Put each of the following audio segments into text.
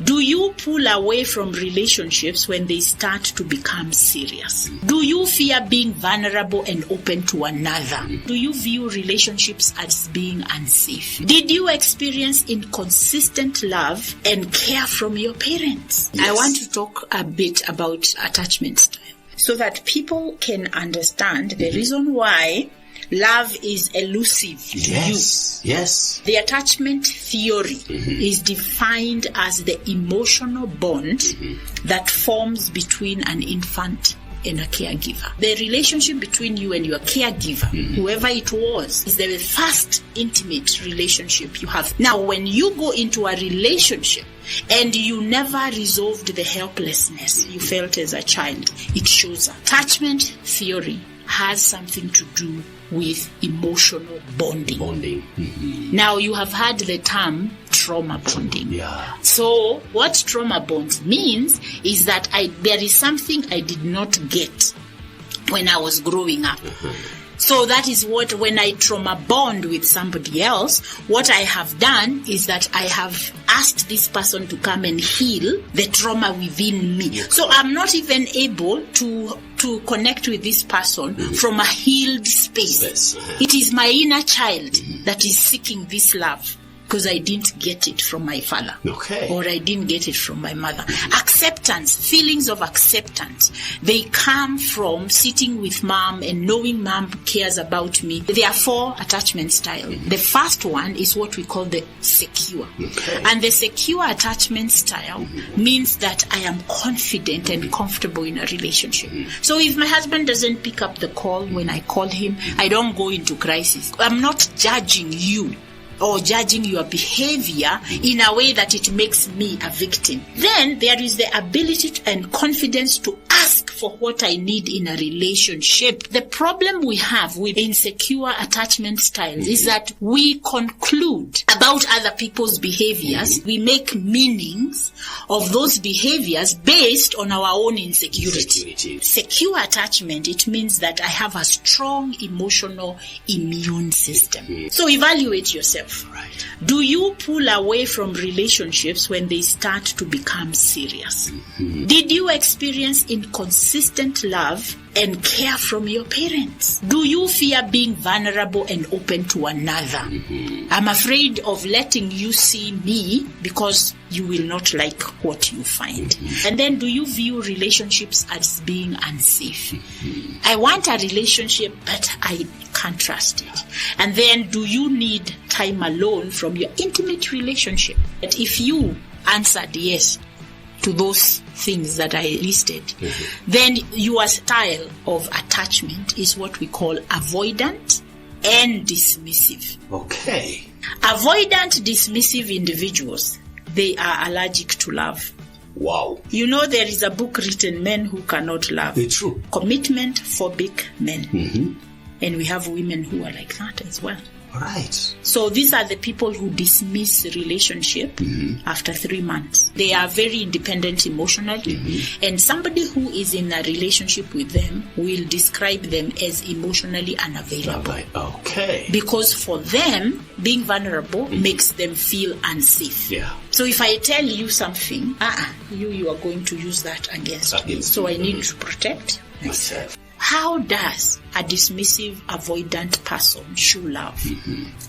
Do you pull away from relationships when they start to become serious? Do you fear being vulnerable and open to another? Do you view relationships as being unsafe? Did you experience inconsistent love and care from your parents? Yes. I want to talk a bit about attachment style so that people can understand the reason why love is elusive to you. Yes. The attachment theory is defined as the emotional bond that forms between an infant and a caregiver. The relationship between you and your caregiver, whoever it was, is the first intimate relationship you have. Now, when you go into a relationship and you never resolved the helplessness you felt as a child, it shows up. Attachment theory has something to do with emotional bonding. Now, you have heard the term trauma bonding. Yeah. So what trauma bond means is that there is something I did not get when I was growing up. So that is what, when I trauma bond with somebody else, what I have done is that I have asked this person to come and heal the trauma within me. So I'm not even able to connect with this person from a healed space. It is my inner child that is seeking this love, because I didn't get it from my father. Or I didn't get it from my mother. Acceptance, feelings of acceptance, they come from sitting with mom and knowing mom cares about me. There are 4 attachment styles. The first one is what we call the secure. And the secure attachment style means that I am confident and comfortable in a relationship. So if my husband doesn't pick up the call when I call him, I don't go into crisis. I'm not judging you or judging your behavior in a way that it makes me a victim. Then there is the ability and confidence to ask for what I need in a relationship. The problem we have with insecure attachment styles is that we conclude about other people's behaviors. We make meanings of those behaviors based on our own insecurity. Secure attachment, it means that I have a strong emotional immune system. So evaluate yourself. Right. Do you pull away from relationships when they start to become serious? Did you experience inconsistent love and care from your parents? Do you fear being vulnerable and open to another? I'm afraid of letting you see me because you will not like what you find. And then, do you view relationships as being unsafe? I want a relationship, but I can't trust it. And then, do you need time alone from your intimate relationship? But if you answered yes to those things that I listed, then your style of attachment is what we call avoidant and dismissive. Okay. Avoidant, dismissive individuals, they are allergic to love. Wow. You know, there is a book written, Men Who Cannot Love. It's true. Commitment phobic men. And we have women who are like that as well. Right. So these are the people who dismiss relationship after 3 months. They are very independent emotionally, and somebody who is in a relationship with them will describe them as emotionally unavailable. Okay. Because for them, being vulnerable makes them feel unsafe. Yeah. So if I tell you something, you are going to use that against me. So I need to protect myself. How does a dismissive, avoidant person show love?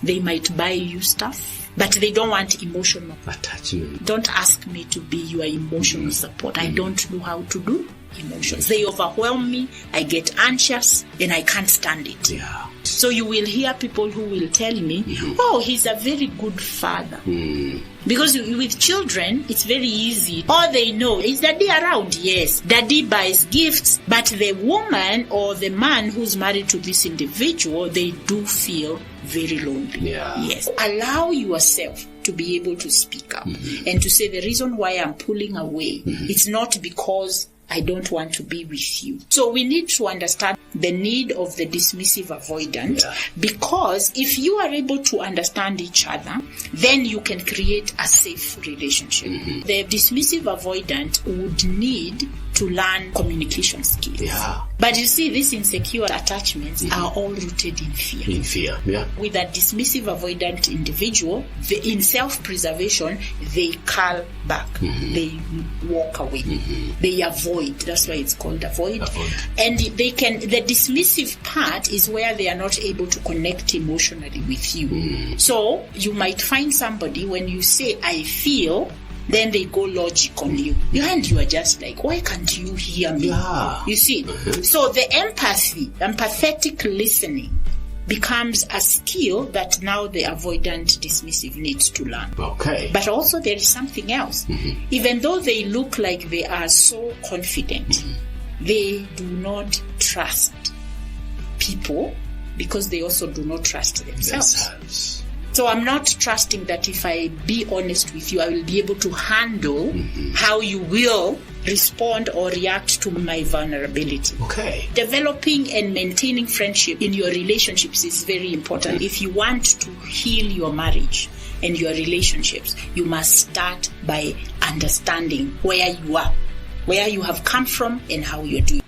They might buy you stuff, but they don't want emotional attachment. Don't ask me to be your emotional support. I don't know how to do emotions. They overwhelm me. I get anxious and I can't stand it. Yeah. So you will hear people who will tell me, oh, he's a very good father. Because with children, it's very easy. All they know is daddy around. Yes, daddy buys gifts. But the woman or the man who's married to this individual, they do feel very lonely. Yeah. Yes. Allow yourself to be able to speak up and to say the reason why I'm pulling away, it's not because I don't want to be with you. So we need to understand the need of the dismissive avoidant, because if you are able to understand each other, then you can create a safe relationship. The dismissive avoidant would need to learn communication skills. Yeah. But you see, these insecure attachments are all rooted in fear. In fear, yeah. With a dismissive, avoidant individual, in self-preservation, they curl back. They walk away. They avoid. That's why it's called avoid. And the dismissive part is where they are not able to connect emotionally with you. So you might find somebody, when you say, I feel, then they go logic on you. And you are just like, why can't you hear me? Yeah. You see? So the empathetic listening becomes a skill that now the avoidant dismissive needs to learn. Okay. But also there is something else. Even though they look like they are so confident, they do not trust people because they also do not trust themselves. So I'm not trusting that if I be honest with you, I will be able to handle how you will respond or react to my vulnerability. Okay. Developing and maintaining friendship in your relationships is very important. If you want to heal your marriage and your relationships, you must start by understanding where you are, where you have come from, and how you're doing.